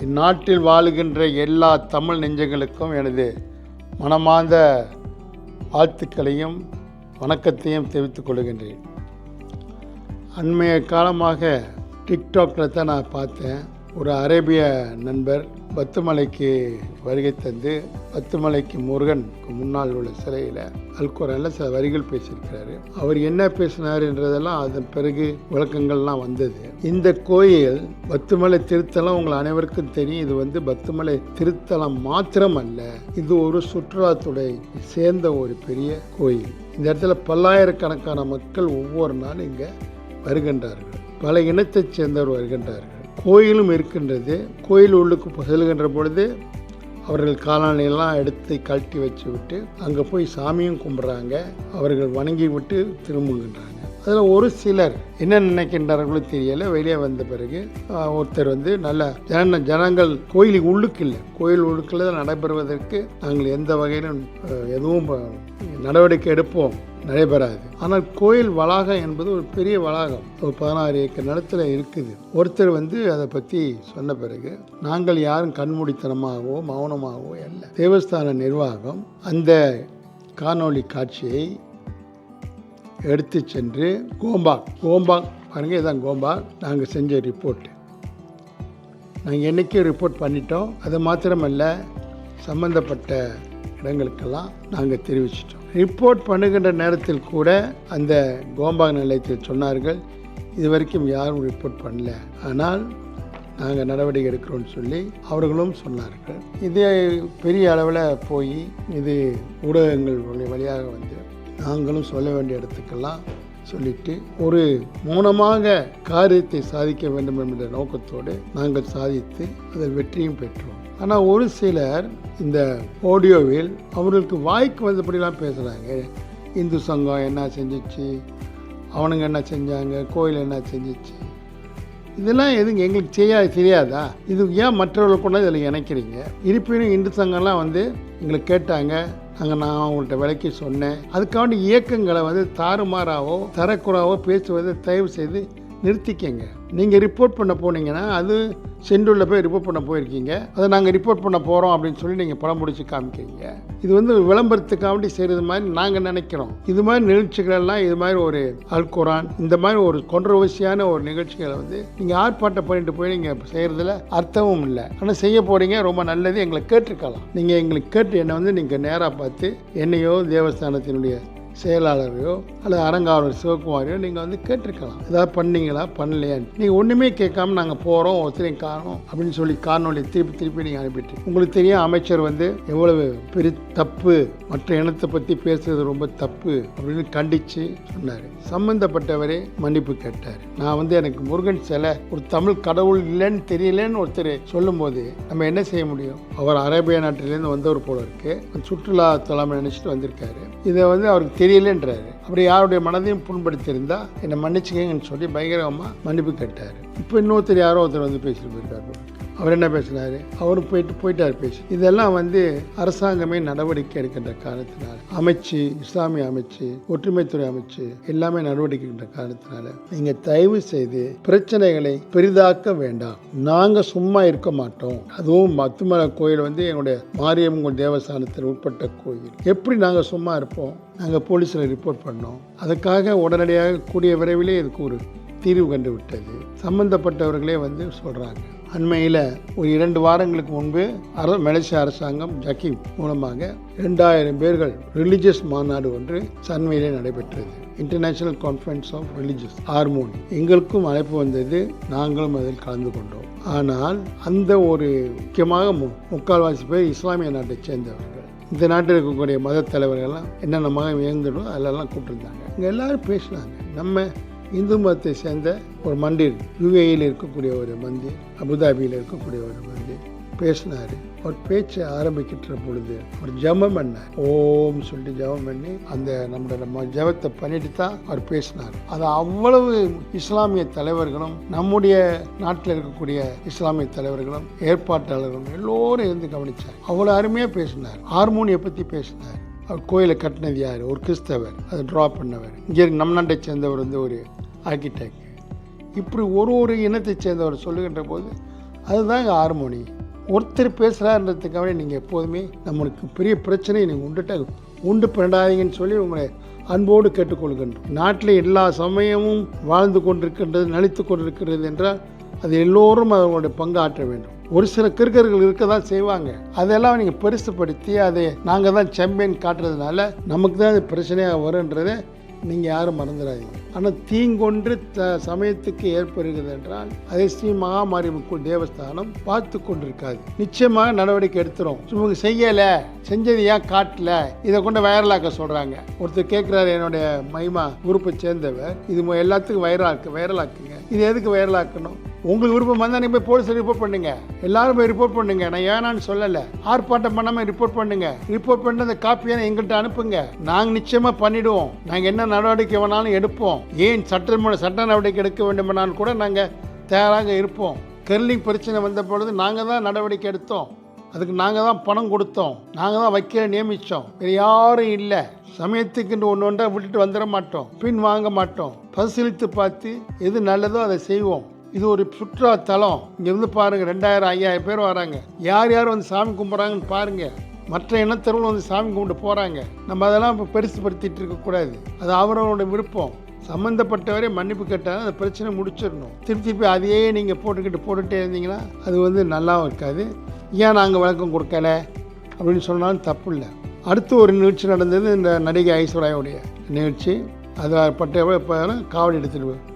இந்நாட்டில் வாழுகின்ற எல்லா தமிழ் நெஞ்சங்களுக்கும் எனது மனமார்ந்த வாழ்த்துக்களையும் வணக்கத்தையும் தெரிவித்துக் கொள்கின்றேன். அண்மைய காலமாக டிக்டாக்கில் தான் நான் பார்த்தேன், ஒரு அரேபிய நண்பர் பத்துமலைக்கு வருகை தந்து பத்துமலைக்கு முருகன் முன்னால் உள்ள சிலையில் அல்குரானில் சில வரிகள் பேசியிருக்கிறாரு. அவர் என்ன பேசினார் என்றதெல்லாம் அதன் பிறகு விளக்கங்கள்லாம் வந்தது. இந்த கோயில் பத்துமலை திருத்தலம் உங்கள் அனைவருக்கும் தெரியும். இது பத்துமலை திருத்தலம் மாத்திரம் அல்ல, இது ஒரு சுற்றுலாத்துறை சேர்ந்த ஒரு பெரிய கோயில். இந்த இடத்துல பல்லாயிரக்கணக்கான மக்கள் ஒவ்வொரு நாளும் இங்கே வருகின்றார்கள். பல இனத்தைச் சேர்ந்தவர் வருகின்றார்கள். கோயிலும் இருக்கின்றது. கோயில் உள்ளுக்கு செல்கின்ற பொழுது அவர்கள் காலணியெல்லாம் எடுத்து கழட்டி வச்சு விட்டு அங்கே போய் சாமியும் கும்பிட்றாங்க. அவர்கள் வணங்கி விட்டு திரும்புகின்றாங்க. அதில் ஒரு சிலர் என்ன நினைக்கின்றார்களோ தெரியல. வெளியே வந்த பிறகு ஒருத்தர் நல்ல ஜனங்கள் கோயிலுக்கு உள்ளுக்கு இல்லை, கோயில் உள்ளுக்குள்ள நடைபெறுவதற்கு நாங்கள் எந்த வகையிலும் எதுவும் நடவடிக்கை எடுப்போம், நடைபெறாது. ஆனால் கோயில் வளாகம் என்பது ஒரு பெரிய வளாகம், ஒரு 16 ஏக்கர் நிலத்தில் இருக்குது. ஒருத்தர் அதை பற்றி சொன்ன பிறகு நாங்கள் யாரும் கண்மூடித்தனமாகவோ மௌனமாகவோ இல்லை. தேவஸ்தான நிர்வாகம் அந்த காணொளி காட்சியை எடுத்து சென்று கோம்பாக் பாருங்கள், இதான் கோம்பாக். நாங்கள் செஞ்ச ரிப்போர்ட்டு நாங்கள் என்றைக்கும் ரிப்போர்ட் பண்ணிட்டோம். அது மாத்திரமல்ல, சம்பந்தப்பட்ட இடங்களுக்கெல்லாம் நாங்கள் தெரிவிச்சிட்டோம். ரிப்போர்ட் பண்ணுகின்ற நேரத்தில் கூட அந்த கோம்பாக் நிலையத்தில் சொன்னார்கள், இது வரைக்கும் யாரும் ரிப்போர்ட் பண்ணல, ஆனால் நாங்கள் நடவடிக்கை எடுக்கிறோன்னு சொல்லி அவர்களும் சொன்னார்கள். இதே பெரிய அளவில் போய் இது ஊடகங்கள் வழியாக நாங்களும் சொல்ல வேண்டிய இடத்துக்கெல்லாம் சொல்லிட்டு ஒரு மௌனமாக காரியத்தை சாதிக்க வேண்டும் என்ற நோக்கத்தோடு நாங்கள் சாதித்து அதில் வெற்றியும் பெற்றோம். ஆனால் ஒரு சிலர் இந்த ஆடியோவில் அவர்களுக்கு வாய்க்கு வந்தபடிலாம் பேசுகிறாங்க. இந்து சங்கம் என்ன செஞ்சிச்சு, அவனுங்க என்ன செஞ்சாங்க, கோயில் என்ன செஞ்சிச்சு, இதெல்லாம் எதுங்க எங்களுக்கு தெரியாதா? இது ஏன் மற்றவர்கள் கொண்டு இதில் இணைக்கிறீங்க? இருப்பினும் இந்து சங்கம்லாம் எங்களை கேட்டாங்க, நான் அவங்கள்ட்ட விலைக்கு சொன்னேன். அதுக்காண்டி இயக்கங்களை தாறுமாறாவோ தரக்குறாவோ பேசுவதை தயவு செய்து நிறுத்திக்கங்க. நீங்கள் ரிப்போர்ட் பண்ண போனீங்கன்னா அது சென்டூரில் போய் ரிப்போர்ட் பண்ண போயிருக்கீங்க, அதை நாங்கள் ரிப்போர்ட் பண்ண போகிறோம் அப்படின்னு சொல்லி நீங்கள் படம் முடிச்சு காமிக்கிறீங்க. இது விளம்பரத்துக்காண்டி செய்கிறது மாதிரி நாங்கள் நினைக்கிறோம். இது மாதிரி நிகழ்ச்சிகளெல்லாம், இது மாதிரி ஒரு அல்குரான், இந்த மாதிரி ஒரு கான்ட்ரோவர்சியான ஒரு நிகழ்ச்சிகளை நீங்கள் ஆர்ப்பாட்டம் பண்ணிட்டு போய் நீங்கள் செய்கிறதுல அர்த்தமும் இல்லை. ஆனால் செய்ய போகிறீங்க, ரொம்ப நல்லது. எங்களை கேட்டிருக்கலாம். நீங்கள் எங்களுக்கு கேட்டு என்னை நீங்கள் நேராக பார்த்து என்னையோ தேவஸ்தானத்தினுடைய செயலாளரையோ அல்லது அரங்காவலர் சிவகுமாரையோ நீங்கள் கேட்டிருக்கலாம், ஏதாவது பண்ணீங்களா பண்ணலையான்னு. நீங்கள் ஒன்றுமே கேட்காம நாங்கள் போகிறோம், ஒருத்தரையும் காணோம் அப்படின்னு சொல்லி காணொலி திருப்பி நீங்கள் அனுப்பிட்டு, உங்களுக்கு தெரியும் அமைச்சர் எவ்வளவு பெரிய தப்பு, மற்ற இனத்தை பற்றி பேசுறது ரொம்ப தப்பு அப்படின்னு கண்டித்து சொன்னார். சம்பந்தப்பட்டவரே மன்னிப்பு கேட்டார். நான் எனக்கு முருகன் சிலை ஒரு தமிழ் கடவுள் இல்லைன்னு தெரியலன்னு ஒருத்தர் சொல்லும் போது நம்ம என்ன செய்ய முடியும்? அவர் அரேபிய நாட்டிலேருந்து வந்தவர் போல இருக்கு, சுற்றுலா தலம் நினைச்சிட்டு வந்திருக்காரு. இதை அவருக்கு தெரியலன்றாரு. அப்படி யாருடைய மனதையும் புண்படுத்தியிருந்தா என்னை மன்னிச்சுக்கங்கன்னு சொல்லி பயங்கரமாக மன்னிப்பு கேட்டார். இப்போ இன்னொருத்தர் யாரோ ஒருத்தர் பேசிட்டு போயிருக்காரு. அவர் என்ன பேசினாரு? அவரும் போயிட்டார் பேசி. இதெல்லாம் அரசாங்கமே நடவடிக்கை எடுக்கின்ற காரணத்தினால, அமைச்சு, இஸ்லாமிய அமைச்சு, ஒற்றுமைத்துறை அமைச்சு எல்லாமே நடவடிக்கை எடுக்கின்ற காரணத்தினால நீங்கள் தயவு செய்து பிரச்சனைகளை பெரிதாக்க வேண்டாம். நாங்கள் சும்மா இருக்க மாட்டோம். அதுவும் பத்துமலை கோயில் எங்களுடைய மாரியம்மன் தேவஸ்தானத்தில் உட்பட்ட கோயில். எப்படி நாங்கள் சும்மா இருப்போம்? நாங்கள் போலீஸில் ரிப்போர்ட் பண்ணோம். அதுக்காக உடனடியாக கூடிய விரைவிலே இதுக்கு ஒரு தீர்வு கண்டு விட்டது. சம்பந்தப்பட்டவர்களே சொல்கிறாங்க. அண்மையில் ஒரு 2 வாரங்களுக்கு முன்பு மலேசிய அரசாங்கம் ஜக்கீம் மூலமாக 2000 பேர்கள் ரிலிஜியஸ் மாநாடு ஒன்று சன்மையிலே நடைபெற்றது. International conference of religious harmony. எங்களுக்கும் அழைப்பு வந்தது, நாங்களும் அதில் கலந்து கொண்டோம். ஆனால் அந்த ஒரு முக்கியமாக 3/4 பேர் இஸ்லாமிய நாட்டை சேர்ந்தவர்கள். இந்த நாட்டில் இருக்கக்கூடிய மத தலைவர்கள்லாம் என்னென்ன மதம் இயங்குதோ அதெல்லாம் கூப்பிட்டுருந்தாங்க. இங்கே எல்லாரும் பேசினாங்க. நம்ம இந்து மதத்தை சேர்ந்த ஒரு மந்திர், யுஏஇயில் இருக்கக்கூடிய ஒரு மந்திர், அபுதாபியில் இருக்கக்கூடிய ஒரு மந்திர் பேசினார். அவர் பேச்சை ஆரம்பிக்கிற பொழுது அவர் ஜபம் பண்ணார். ஓம் சொல்லிட்டு ஜபம் பண்ணி அந்த நம்ம ஜபத்தை பண்ணிட்டு தான் அவர் பேசினார். அது அவ்வளவு இஸ்லாமிய தலைவர்களும், நம்முடைய நாட்டில் இருக்கக்கூடிய இஸ்லாமிய தலைவர்களும், ஏற்பாட்டாளர்களும் எல்லோரும் இருந்து கவனிச்சார். அவ்வளோ அருமையாக பேசினார். ஹார்மோனியை பற்றி பேசினார். அவர் கோயிலை கட்டினது யார்? ஒரு கிறிஸ்தவர், அதை ட்ரா பண்ணவர். இங்கே நம் நாட்டை சேர்ந்தவர் ஒரு ஆர்கிடெக்ட். இப்படி ஒரு இனத்தை சேர்ந்தவர் சொல்லுகின்ற போது அதுதாங்க ஹார்மோனி. ஒருத்தர் பேசுகிறாருன்றதுக்காக நீங்கள் எப்போதுமே நம்மளுக்கு பெரிய பிரச்சனையை நீங்கள் உண்டு பண்ணாதீங்கன்னு சொல்லி உங்களை அன்போடு கேட்டுக்கொள்கின்றோம். நாட்டில் எல்லா சமயமும் வாழ்ந்து கொண்டிருக்கின்றது, நலித்து கொண்டிருக்கிறது என்றால் அது எல்லோரும் அவங்களுடைய பங்கு ஆற்ற வேண்டும். ஒரு சில கிறுக்கர்கள் இருக்க தான் செய்வாங்க. அதெல்லாம் நீங்கள் பெருசுப்படுத்தி அதை நாங்கள் தான் சாம்பியன் காட்டுறதுனால நமக்கு தான் அது பிரச்சனையாக வருன்றதை நீங்கள் யாரும் மறந்துடாதீங்க. ஆனால் தீங்கொன்று சமயத்துக்கு ஏற்படுகிறது என்றால் அதை ஸ்ரீ மகாமாரியம்மன் தேவஸ்தானம் பார்த்து கொண்டிருக்காது. நிச்சயமாக நடவடிக்கை எடுத்துரும். இவங்க செய்யலை, செஞ்சது ஏன் காட்டல, இதை கொண்டு வைரலாக்க சொல்கிறாங்க. ஒருத்தர் கேட்குறாரு, என்னுடைய மகிமா குரூப்பை சேர்ந்தவர், இது எல்லாத்துக்கும் வைரலாக்குங்க. இது எதுக்கு வைரலாக்கணும்? உங்களுக்கு விருப்பம் வந்தால் நீங்கள் போய் போலீஸில் ரிப்போர்ட் பண்ணுங்க. எல்லாரும் போய் ரிப்போர்ட் பண்ணுங்க. நான் ஏனான்னு சொல்லலை. ஆர்ப்பாட்டம் பண்ணாமல் ரிப்போர்ட் பண்ணுங்க. ரிப்போர்ட் பண்ணி அந்த காப்பியான எங்கள்கிட்ட அனுப்புங்க. நாங்கள் நிச்சயமாக பண்ணிவிடுவோம். நாங்கள் என்ன நடவடிக்கை வேணாலும் எடுப்போம். ஏன் சட்ட நடவடிக்கை எடுக்க வேண்டுமானாலும் கூட நாங்கள் தயாராக இருப்போம். கெர்லிங் பிரச்சனை வந்த பொழுது நாங்கள் தான் நடவடிக்கை எடுத்தோம். அதுக்கு நாங்கள் தான் பணம் கொடுத்தோம். நாங்கள் தான் வக்கீலை நியமித்தோம். வேறு யாரும் இல்லை. சமயத்துக்குன்னு ஒன்று ஒன்றா விட்டுட்டு வந்துட மாட்டோம். பின் வாங்க மாட்டோம். பரிசீலித்து பார்த்து எது நல்லதோ அதை செய்வோம். இது ஒரு சுற்றுலா தலம். இங்கேருந்து பாருங்கள், 2000 5000 பேர் வராங்க. யார் யார் வந்து சாமி கும்பிட்றாங்கன்னு பாருங்கள். மற்ற இனத்தவர்கள் வந்து சாமி கும்பிட்டு போகிறாங்க. நம்ம அதெல்லாம் இப்போ பெருசுப்படுத்திட்டு இருக்கக்கூடாது. அது அவரோட விருப்பம். சம்மந்தப்பட்டவரே மன்னிப்பு கேட்டால் அந்த பிரச்சனை முடிச்சிடணும். திருப்பி அதையே நீங்கள் போட்டுட்டே இருந்தீங்கன்னா அது வந்து நல்லாவும் இருக்காது. ஏன் நாங்கள் விளக்கம் கொடுக்கல அப்படின்னு சொன்னாலும் தப்பு இல்லை. அடுத்து ஒரு நிகழ்ச்சி நடந்தது, இந்த நடிகை ஐஸ்வர்யாவுடைய நிகழ்ச்சி. அதில் இப்போ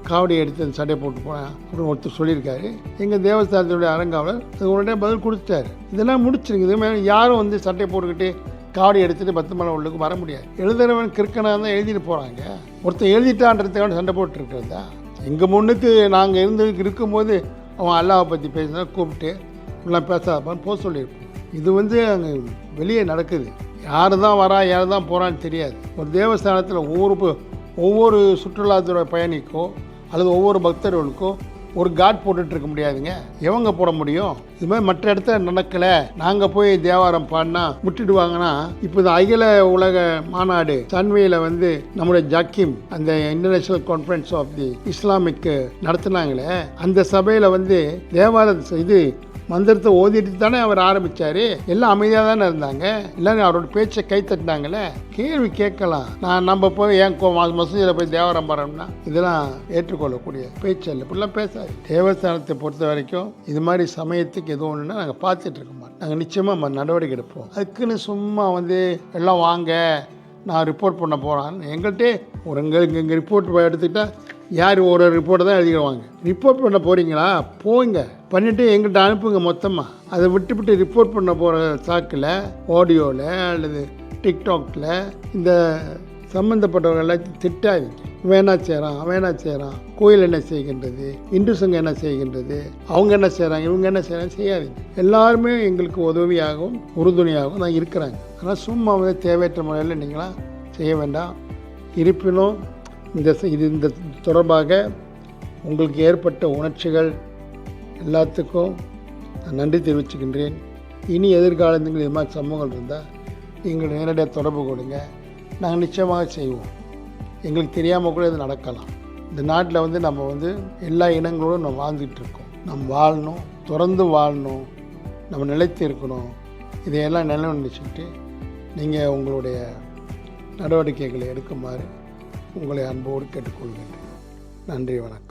காவடி எடுத்து அந்த சட்டையை போட்டு போனேன் அப்படின்னு ஒருத்தர் சொல்லியிருக்காரு. எங்கள் தேவஸ்தானத்தினுடைய அரங்காவலர் அது உடனே பதில் கொடுத்துட்டாரு. இதெல்லாம் முடிச்சிருங்க. இதுமாதிரி யாரும் வந்து சட்டையை போட்டுக்கிட்டு காவடி எடுத்துகிட்டு 10 மலை உள்ளுக்கு வர முடியாது. எழுதுறவன் கிறுக்கனாக தான் எழுதிட்டு போகிறாங்க. ஒருத்தர் எழுதிட்டான்றதுக்கான சண்டை போட்டுருக்கிறதா? எங்கள் முன்னுக்கு நாங்கள் இருக்கும்போது அவன் அல்லாவை பற்றி பேசினா கூப்பிட்டு இப்படிலாம் பேசாதப்பான்னு போக சொல்லியிருப்போம். இது வந்து அங்கே வெளியே நடக்குது. யார் தான் வரா, யார் தான் போகிறான்னு தெரியாது. ஒரு தேவஸ்தானத்தில் ஒவ்வொரு சுற்றுலாத்துறை பயணிக்கோ அல்லது ஒவ்வொரு பக்தர்களுக்கோ ஒரு காட் போட்டுட்ருக்க முடியாதுங்க. எவங்க போட முடியும்? இது மாதிரி மற்ற இடத்துல நடக்கலை, நாங்கள் போய் தேவாரம் பாடினா முட்டிடுவாங்கன்னா, இப்போ இந்த அகில உலக மாநாடு சன்வேயில் வந்து நம்முடைய ஜாக்கிம் அந்த international conference of the Islamic நடத்துனாங்களே, அந்த சபையில் வந்து தேவார மந்திரத்தை ஓதிட்டு தானே அவர் ஆரம்பித்தார். எல்லாம் அமைதியாக தானே இருந்தாங்க. எல்லாரும் அவரோட பேச்சை கை தட்டினாங்களே. கேள்வி கேட்கலாம். நம்ம போய் ஏன் மசூதியில் போய் தேவாரம் பாடுறோம்னா இதெல்லாம் ஏற்றுக்கொள்ளக்கூடிய பேச்சு இல்லை. இப்படிலாம் பேசாது. தேவஸ்தானத்தை பொறுத்த வரைக்கும் இது மாதிரி சமயத்துக்கு எதுவும் ஒன்றுனா நாங்கள் பார்த்துட்டு இருக்க மாட்டோம். நாங்கள் நிச்சயமாக நடவடிக்கை எடுப்போம். அதுக்குன்னு சும்மா வந்து எல்லாம் வாங்க நான் ரிப்போர்ட் பண்ண போகிறான்னு எங்கள்கிட்ட எங்கள் ரிப்போர்ட் எடுத்துக்கிட்டால் யார் ஒரு ரிப்போர்ட்டை தான் எழுதிடுவாங்க. ரிப்போர்ட் பண்ண போகிறீங்களா, போங்க, பண்ணிவிட்டு எங்கள்கிட்ட அனுப்புங்க மொத்தமாக. அதை விட்டு ரிப்போர்ட் பண்ண போகிற சாக்கில் ஆடியோவில் அல்லது டிக்டாக்ல இந்த சம்மந்தப்பட்டவர்கள் எல்லாத்தையும் திட்டாதீங்க. வேணா செய்கிறான், கோயில் என்ன செய்கின்றது, இந்து சங்கம் என்ன செய்கின்றது, அவங்க என்ன செய்கிறாங்க, இவங்க என்ன செய்கிறாங்க செய்யாதீங்க. எல்லாருமே எங்களுக்கு உதவியாகவும் உறுதுணையாகவும் தான் இருக்கிறாங்க. ஆனால் சும்மா வந்து தேவையற்ற முறையில் நீங்களாம் செய்ய வேண்டாம். இருப்பினும் இந்த தொடர்பாக உங்களுக்கு ஏற்பட்ட உணர்ச்சிகள் எல்லாத்துக்கும் நான் நன்றி தெரிவிச்சுக்கின்றேன். இனி எதிர்காலத்தில் இது மாதிரி சம்பவங்கள் இருந்தால் எங்களை நேரடியாக தொடர்பு கொடுங்க. நாங்கள் நிச்சயமாக செய்வோம். எங்களுக்கு தெரியாமல் கூட இது நடக்கலாம். இந்த நாட்டில் வந்து நம்ம வந்து எல்லா இனங்களோடும் நம்ம வாழ்ந்துகிட்டு இருக்கோம். நம்ம வாழணும், தொடர்ந்து வாழணும், நம்ம நிலைத்து இருக்கணும். இதையெல்லாம் நினைச்சுட்டு நீங்கள் உங்களுடைய நடவடிக்கைகளை எடுக்குமாறு உங்களை அன்போடு கேட்டுக்கொள்கின்றேன். நன்றி, வணக்கம்.